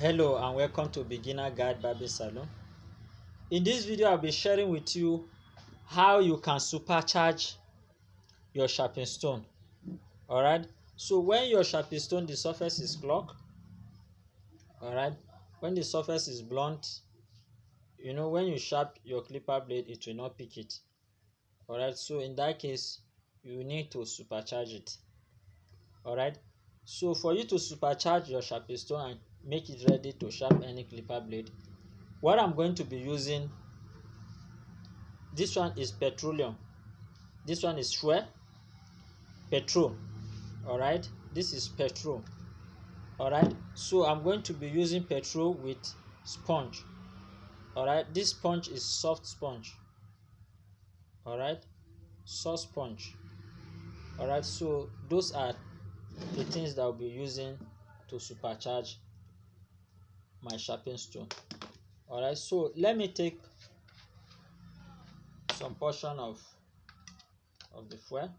Hello and welcome to Beginner Guide Barbing Salon. In this video, I'll be sharing with you how you can supercharge your sharpening stone. Alright, so when your sharpening stone, the surface is clogged, alright, when the surface is blunt, when you sharp your clipper blade, it will not pick it. Alright, so in that case, you need to supercharge it. Alright, so for you to supercharge your sharpening stone and make it ready to sharp any clipper blade, what I'm going to be using, this one is petroleum, this one is fuel, petrol. Alright, this is petrol. Alright, so I'm going to be using petrol with sponge. Alright, this sponge is soft sponge. Alright, soft sponge. Alright, so those are the things that I'll be using to supercharge my sharpening stone. Alright, so let me take some portion of the fuel.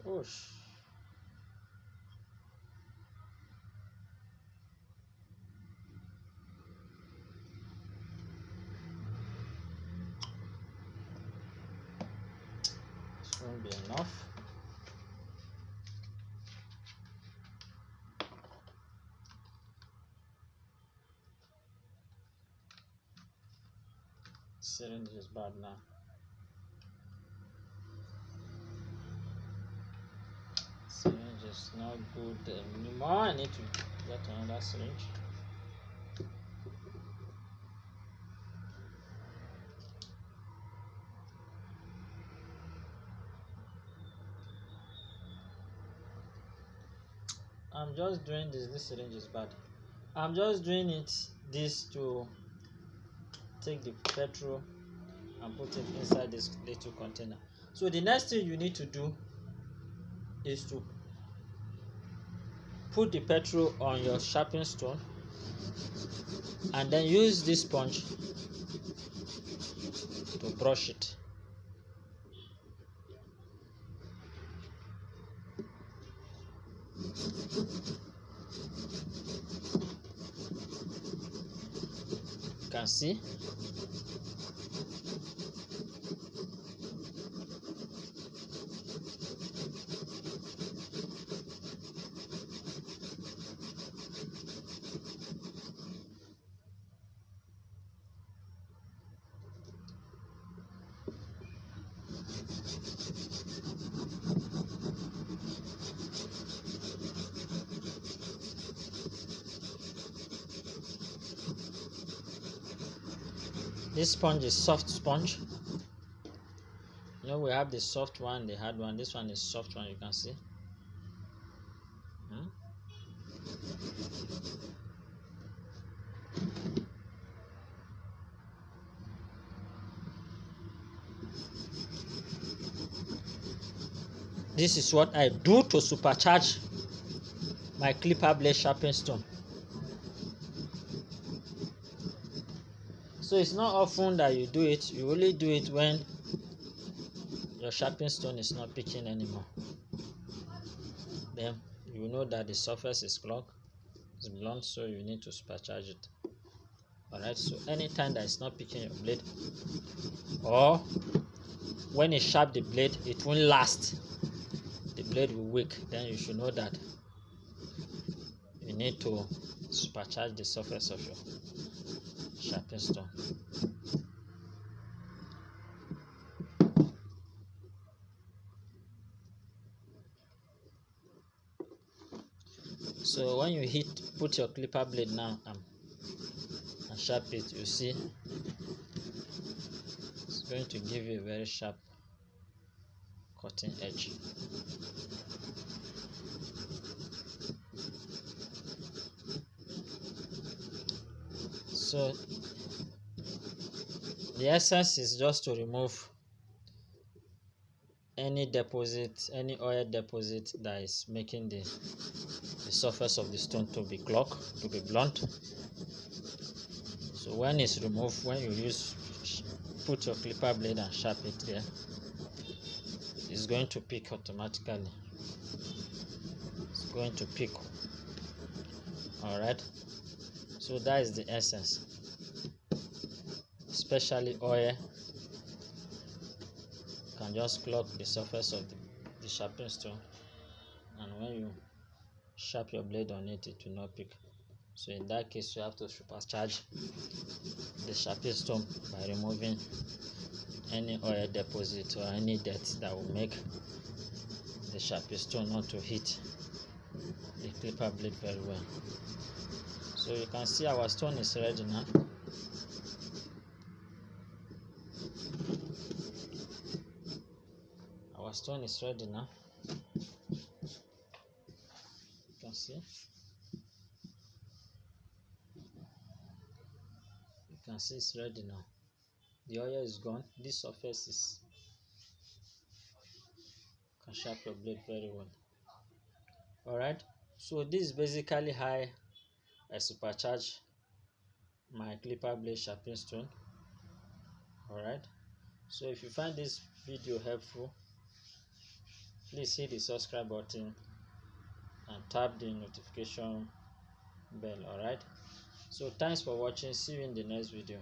Oosh. This won't be enough. Syringe is bad now. Syringe is not good anymore. I need to get another syringe. I'm just doing this syringe is bad. I'm just doing this to take the petrol and put it inside this little container. So the next thing you need to do is to put the petrol on your sharpening stone and then use this sponge to brush it. You can see. This sponge is soft sponge. We have the soft one, the hard one. This one is soft one, you can see. This is what I do to supercharge my clipper blade sharpening stone. So it's not often that you do it. You only do it when your sharpening stone is not picking anymore. Then you know that the surface is clogged, it's blunt, so you need to supercharge it. Alright, so anytime that it's not picking your blade, or when you sharp the blade, it won't last. The blade will weak. Then you should know that you need to supercharge the surface of your sharpening stone. So when you put your clipper blade now and sharp it, you see it's going to give you a very sharp cutting edge. So the essence is just to remove any deposit, any oil deposit that is making the surface of the stone to be clogged, to be blunt. So when it's removed, when you put your clipper blade and sharp it there, it's going to pick automatically. It's going to pick. All right. So that is the essence. Especially oil can just clog the surface of the sharpening stone, and when you sharp your blade on it, it will not pick. So in that case, you have to supercharge the sharpening stone by removing any oil deposit or any dirt that will make the sharpening stone not to hit the clipper blade very well. So you can see our stone is ready now. Our stone is ready now. You can see. You can see it's ready now. The oil is gone. This surface is, you can sharp your blade very well. Alright, so this is basically how I supercharge my clipper blade sharpening stone. Alright, so if you find this video helpful, please hit the subscribe button and tap the notification bell. Alright, so thanks for watching. See you in the next video.